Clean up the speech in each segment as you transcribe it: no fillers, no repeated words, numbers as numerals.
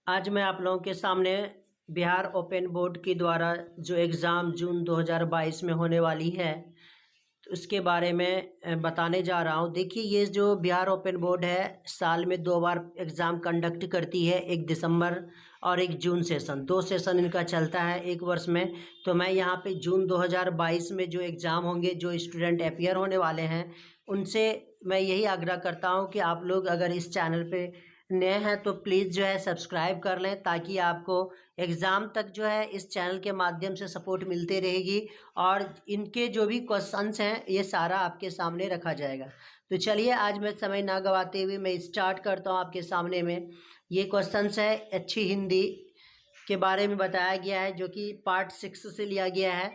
आज मैं आप लोगों के सामने बिहार ओपन बोर्ड के द्वारा जो एग्ज़ाम जून 2022 में होने वाली है तो उसके बारे में बताने जा रहा हूँ। देखिए, ये जो बिहार ओपन बोर्ड है साल में 2 बार एग्ज़ाम कंडक्ट करती है, 1 दिसंबर और 1 जून सेशन। 2 सेशन इनका चलता है एक वर्ष में। तो मैं यहाँ पे जून 2022 में जो एग्ज़ाम होंगे, जो स्टूडेंट अपीयर होने वाले हैं, उनसे मैं यही आग्रह करता हूँ कि आप लोग अगर इस चैनल पे नए हैं तो प्लीज़ जो है सब्सक्राइब कर लें, ताकि आपको एग्ज़ाम तक जो है इस चैनल के माध्यम से सपोर्ट मिलती रहेगी और इनके जो भी क्वेश्चंस हैं ये सारा आपके सामने रखा जाएगा। तो चलिए, आज मैं समय ना गवाते हुए मैं स्टार्ट करता हूँ आपके सामने में। ये क्वेश्चंस है अच्छी हिंदी के बारे में बताया गया है, जो कि पार्ट 6 से लिया गया है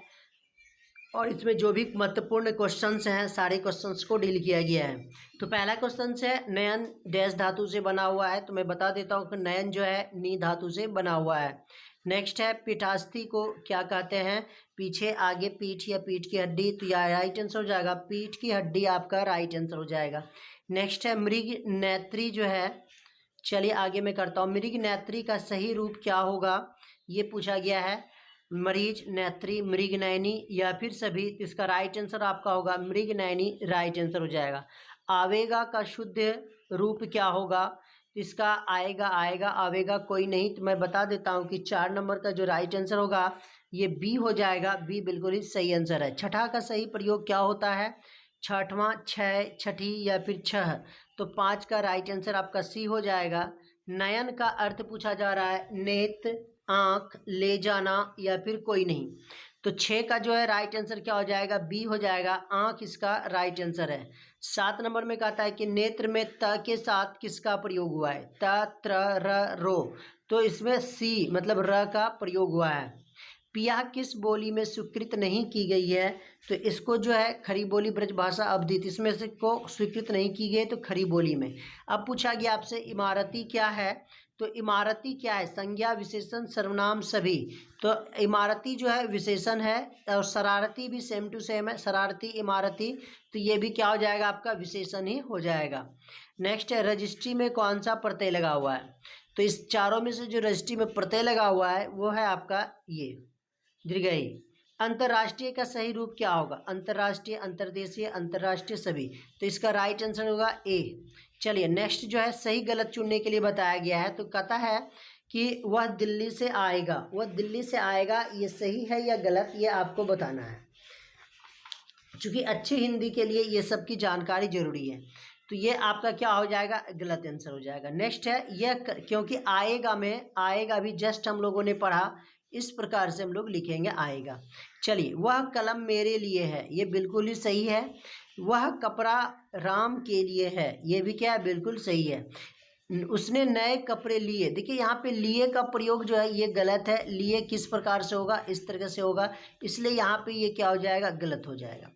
और इसमें जो भी महत्वपूर्ण क्वेश्चंस हैं सारे क्वेश्चंस को डील किया गया है। तो पहला क्वेश्चन है नयन डैश धातु से बना हुआ है। तो मैं बता देता हूँ कि नयन जो है नी धातु से बना हुआ है। नेक्स्ट है पीठास्थी को क्या कहते हैं? पीछे, आगे, पीठ या पीठ की हड्डी। तो यह राइट आंसर हो जाएगा, पीठ की हड्डी आपका राइट आंसर हो जाएगा। नेक्स्ट है मृग नेत्री जो है, चलिए आगे मैं करता हूँ। मृग नेत्री का सही रूप क्या होगा, ये पूछा गया है। मरीज, नेत्री, मृगनयनी या फिर सभी। तो इसका राइट आंसर आपका होगा मृगनयनी, राइट आंसर हो जाएगा। आवेगा का शुद्ध रूप क्या होगा? तो इसका आएगा आवेगा कोई नहीं। तो मैं बता देता हूँ कि 4 नंबर का जो राइट आंसर होगा ये बी हो जाएगा। बी बिल्कुल ही सही आंसर है। छठा का सही प्रयोग क्या होता है? छठवां, छः, छठी या फिर छह। तो 5 का राइट आंसर आपका सी हो जाएगा। नयन का अर्थ पूछा जा रहा है नेत्र, आँख, ले जाना या फिर कोई नहीं। तो 6 का जो है राइट आंसर क्या हो जाएगा? बी हो जाएगा, आँख इसका राइट आंसर है। 7 नंबर में कहता है कि नेत्र में त के साथ किसका प्रयोग हुआ है? त, त्र, र, रो। तो इसमें सी मतलब र का प्रयोग हुआ है। पिया किस बोली में स्वीकृत नहीं की गई है? तो इसको जो है खड़ी बोली ब्रजभाषा अवधित, इसमें से को स्वीकृत नहीं की गई तो खड़ी बोली में। अब पूछा गया आपसे इमारती क्या है? तो इमारती क्या है? संज्ञा, विशेषण, सर्वनाम, सभी। तो इमारती जो है विशेषण है और शरारती भी सेम टू सेम है, शरारती, इमारती। तो ये भी क्या हो जाएगा आपका? विशेषण ही हो जाएगा। नेक्स्ट है रजिस्ट्री में कौन सा प्रत्यय लगा हुआ है? तो इस चारों में से जो रजिस्ट्री में प्रत्यय लगा हुआ है वो है आपका ये दीर्घई। अंतर्राष्ट्रीय का सही रूप क्या होगा? अंतर्राष्ट्रीय, अंतर्देशीय, अंतर्राष्ट्रीय, सभी। तो इसका राइट आंसर होगा ए। चलिए नेक्स्ट जो है सही गलत चुनने के लिए बताया गया है। तो कहता है कि वह दिल्ली से आएगा, वह दिल्ली से आएगा, ये सही है या गलत, ये आपको बताना है। चूंकि अच्छी हिंदी के लिए ये सब की जानकारी जरूरी है। तो ये आपका क्या हो जाएगा? गलत आंसर हो जाएगा। नेक्स्ट है यह क्योंकि आएगा में, आएगा भी जस्ट हम लोगों ने पढ़ा, इस प्रकार से हम लोग लिखेंगे आएगा। चलिए, वह कलम मेरे लिए है, ये बिल्कुल ही सही है। वह कपड़ा राम के लिए है, ये भी क्या है? बिल्कुल सही है। उसने नए कपड़े लिए, देखिए यहाँ पे लिए का प्रयोग जो है ये गलत है। लिए किस प्रकार से होगा? इस तरह से होगा, इसलिए यहाँ पे ये क्या हो जाएगा? गलत हो जाएगा।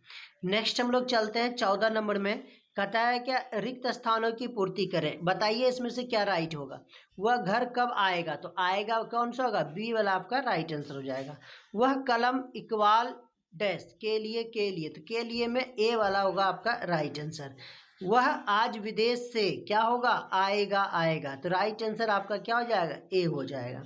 नेक्स्ट हम लोग चलते हैं 14 नंबर में। कहता है क्या रिक्त स्थानों की पूर्ति करें, बताइए इसमें से क्या राइट होगा? वह घर कब आएगा? तो आएगा कौन सा होगा? बी वाला आपका राइट आंसर हो जाएगा। वह कलम इकबाल डैश के लिए, तो के लिए में ए वाला होगा आपका राइट आंसर। वह आज विदेश से क्या होगा? आएगा। तो राइट आंसर आपका क्या हो जाएगा? ए हो जाएगा।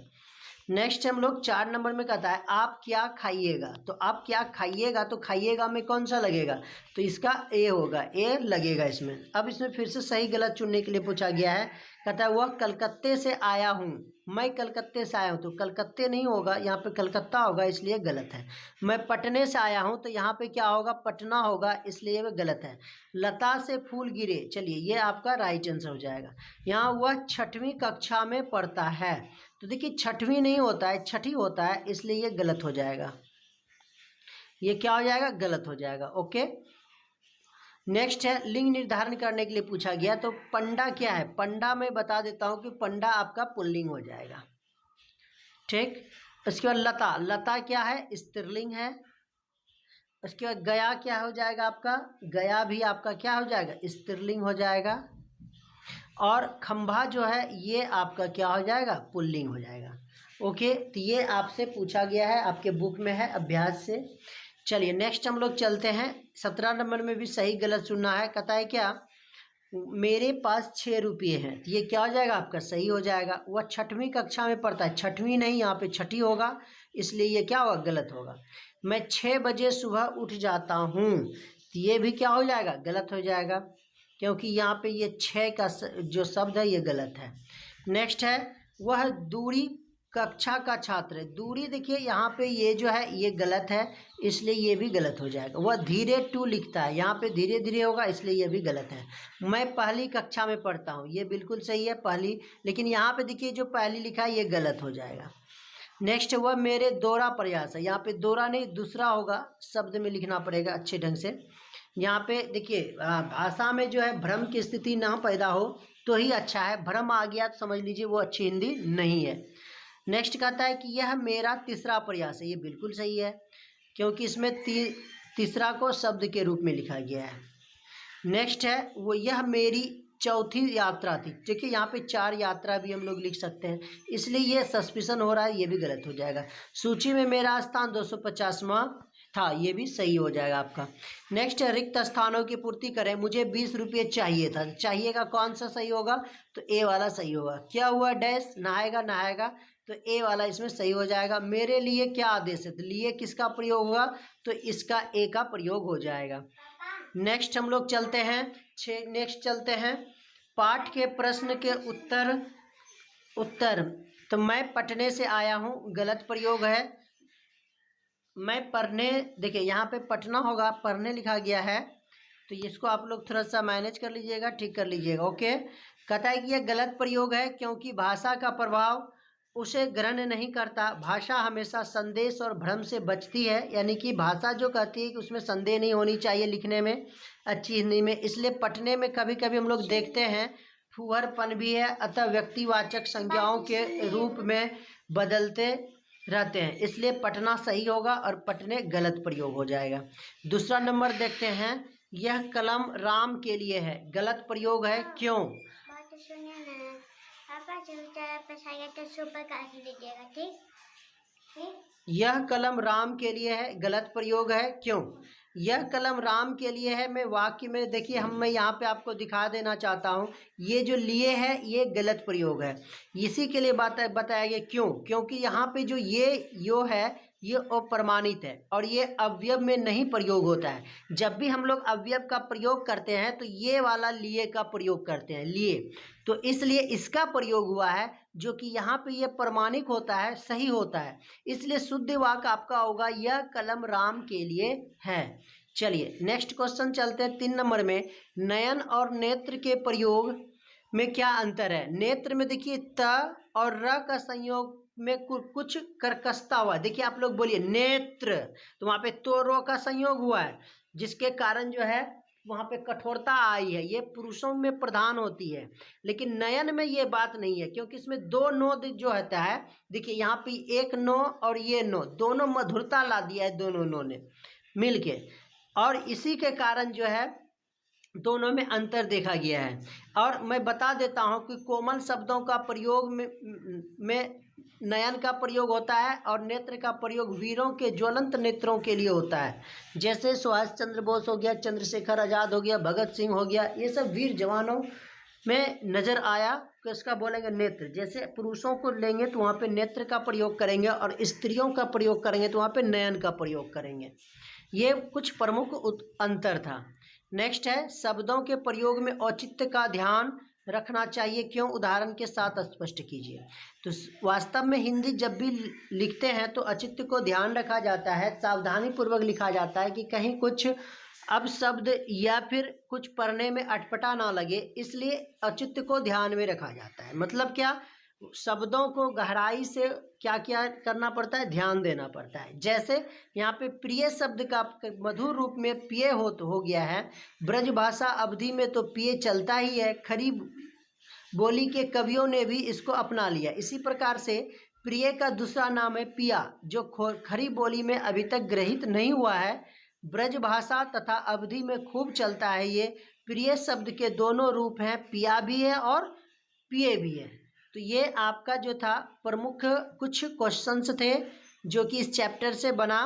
नेक्स्ट हम लोग 4 नंबर में कहता है आप क्या खाइएगा? तो आप क्या खाइएगा, तो खाइएगा में कौन सा लगेगा? तो इसका ए होगा, ए लगेगा इसमें। अब इसमें फिर से सही गलत चुनने के लिए पूछा गया है। कहता है वह कलकत्ते से आया हूँ, मैं कलकत्ते से आया हूँ, तो कलकत्ते नहीं होगा, यहाँ पे कलकत्ता होगा, इसलिए गलत है। मैं पटने से आया हूँ, तो यहाँ पे क्या होगा? पटना होगा, इसलिए वह गलत है। लता से फूल गिरे, चलिए ये आपका राइट आंसर हो जाएगा। यहाँ वह 6वीं कक्षा में पढ़ता है, तो देखिए 6वीं नहीं होता है, छठी होता है, इसलिए ये गलत हो जाएगा। ये क्या हो जाएगा? गलत हो जाएगा। ओके, नेक्स्ट है लिंग निर्धारण करने के लिए पूछा गया। तो पंडा क्या है? पंडा मैं बता देता हूँ कि पंडा आपका पुल्लिंग हो जाएगा। ठीक, उसके बाद लता, लता क्या है? स्त्रीलिंग है। उसके बाद गया क्या हो जाएगा आपका? गया भी आपका क्या हो जाएगा? स्त्रीलिंग हो जाएगा। और खंभा जो है ये आपका क्या हो जाएगा? पुल्लिंग हो जाएगा। ओके, तो ये आपसे पूछा गया है, आपके बुक में है अभ्यास से। चलिए नेक्स्ट हम लोग चलते हैं 17 नंबर में भी सही गलत चुनना है। कहता है क्या मेरे पास 6 रुपये हैं, तो ये क्या हो जाएगा आपका, सही हो जाएगा। वह 6वीं कक्षा में पढ़ता है, 6वीं नहीं, यहाँ पे 6ठी होगा, इसलिए ये क्या होगा, गलत होगा। मैं 6 बजे सुबह उठ जाता हूँ, तो ये भी क्या हो जाएगा, गलत हो जाएगा, क्योंकि यहाँ पे ये 6 का जो शब्द है ये गलत है। नेक्स्ट है, वह दूरी कक्षा का छात्र है। दूरी देखिए यहाँ पे ये जो है ये गलत है, इसलिए ये भी गलत हो जाएगा। वह धीरे टू लिखता है, यहाँ पे धीरे धीरे होगा, इसलिए ये भी गलत है। मैं पहली कक्षा में पढ़ता हूँ, ये बिल्कुल सही है पहली, लेकिन यहाँ पे देखिए जो पहली लिखा है ये गलत हो जाएगा। नेक्स्ट, वह मेरे दोहरा प्रयास है। यहाँ पे दोहरा नहीं दूसरा होगा, शब्द में लिखना पड़ेगा अच्छे ढंग से। यहाँ पे देखिए भाषा में जो है भ्रम की स्थिति ना पैदा हो तो ही अच्छा है, भ्रम आ गया तो समझ लीजिए वो अच्छी हिंदी नहीं है। नेक्स्ट कहता है कि यह मेरा तीसरा प्रयास है, ये बिल्कुल सही है, क्योंकि इसमें तीसरा को शब्द के रूप में लिखा गया है। नेक्स्ट है, वो यह मेरी चौथी यात्रा थी। देखिए यहाँ पे 4 यात्रा भी हम लोग लिख सकते हैं, इसलिए ये सस्पिशन हो रहा है, ये भी गलत हो जाएगा। सूची में मेरा स्थान 250वां था, ये भी सही हो जाएगा आपका। नेक्स्ट है, रिक्त स्थानों की पूर्ति करें, मुझे 20 रुपये चाहिए था। चाहिए का कौन सा सही होगा, तो ए वाला सही होगा। क्या हुआ, डैश, नहाएगा नहाएगा, तो ए वाला इसमें सही हो जाएगा। मेरे लिए क्या आदेश है, तो लिए किसका प्रयोग होगा, तो इसका ए का प्रयोग हो जाएगा। नेक्स्ट हम लोग चलते हैं, नेक्स्ट चलते हैं पाठ के प्रश्न के उत्तर। तो मैं पटने से आया हूँ, गलत प्रयोग है। मैं पढ़ने, देखिए यहाँ पे पटना होगा, पढ़ने लिखा गया है, तो इसको आप लोग थोड़ा सा मैनेज कर लीजिएगा, ठीक कर लीजिएगा। ओके, कहता है कि यह गलत प्रयोग है क्योंकि भाषा का प्रभाव उसे ग्रहण नहीं करता। भाषा हमेशा संदेश और भ्रम से बचती है, यानी कि भाषा जो कहती है कि उसमें संदेह नहीं होनी चाहिए लिखने में अच्छी हिंदी में, इसलिए पढ़ने में कभी कभी हम लोग देखते हैं फुहरपन भी है, अतः व्यक्तिवाचक संज्ञाओं के रूप में बदलते रहते हैं, इसलिए पटना सही होगा और पटने गलत प्रयोग हो जाएगा। दूसरा नंबर देखते हैं, यह कलम राम के लिए है, गलत प्रयोग है, क्यों। यह कलम राम के लिए है, गलत प्रयोग है, क्यों। यह कलम राम के लिए है, मैं वाक्य में देखिए मैं यहाँ पे आपको दिखा देना चाहता हूँ, ये जो लिए है ये गलत प्रयोग है, इसी के लिए बताया गया क्यों, क्योंकि यहाँ पे जो ये यो है ये अप्रमाणित है और ये अवयव में नहीं प्रयोग होता है। जब भी हम लोग अवयव का प्रयोग करते हैं तो ये वाला लिए का प्रयोग करते हैं, लिए, तो इसलिए इसका प्रयोग हुआ है, जो कि यहाँ पे ये प्रमाणिक होता है, सही होता है, इसलिए शुद्ध वाक्य आपका होगा यह कलम राम के लिए है। चलिए नेक्स्ट क्वेश्चन चलते हैं 3 नंबर में, नयन और नेत्र के प्रयोग में क्या अंतर है। नेत्र में देखिए त और र का संयोग में कुछ कर्कशता हुआ, देखिए आप लोग बोलिए नेत्र, तो वहाँ पे तो रो का संयोग हुआ है, जिसके कारण जो है वहाँ पे कठोरता आई है, ये पुरुषों में प्रधान होती है, लेकिन नयन में ये बात नहीं है, क्योंकि इसमें 2 नो जो होता है, देखिए यहाँ पे 1 नो और ये नो, दोनों मधुरता ला दिया है दोनों नो ने मिल के, और इसी के कारण जो है दोनों में अंतर देखा गया है। और मैं बता देता हूँ कि कोमल शब्दों का प्रयोग में नयन का प्रयोग होता है और नेत्र का प्रयोग वीरों के ज्वलंत नेत्रों के लिए होता है, जैसे सुभाष चंद्र बोस हो गया, चंद्रशेखर आज़ाद हो गया, भगत सिंह हो गया, ये सब वीर जवानों में नज़र आया कि इसका बोलेंगे नेत्र। जैसे पुरुषों को लेंगे तो वहाँ पे नेत्र का प्रयोग करेंगे और स्त्रियों का प्रयोग करेंगे तो वहाँ पे नयन का प्रयोग करेंगे, ये कुछ प्रमुख अंतर था। नेक्स्ट है, शब्दों के प्रयोग में औचित्य का ध्यान रखना चाहिए, क्यों, उदाहरण के साथ स्पष्ट कीजिए। तो वास्तव में हिंदी जब भी लिखते हैं तो औचित्य को ध्यान रखा जाता है, सावधानी पूर्वक लिखा जाता है कि कहीं कुछ अपशब्द या फिर कुछ पढ़ने में अटपटा ना लगे, इसलिए औचित्य को ध्यान में रखा जाता है। मतलब क्या, शब्दों को गहराई से क्या क्या करना पड़ता है, ध्यान देना पड़ता है। जैसे यहाँ पे प्रिय शब्द का मधुर रूप में पिय हो गया है, ब्रज भाषा अवधि में तो पिय चलता ही है, खरी बोली के कवियों ने भी इसको अपना लिया। इसी प्रकार से प्रिय का दूसरा नाम है पिया, जो खरी बोली में अभी तक ग्रहित नहीं हुआ है, ब्रज भाषा तथा अवधि में खूब चलता है। ये प्रिय शब्द के दोनों रूप हैं, पिया भी है और पिए भी है। तो ये आपका जो था प्रमुख कुछ क्वेश्चंस थे जो कि इस चैप्टर से बना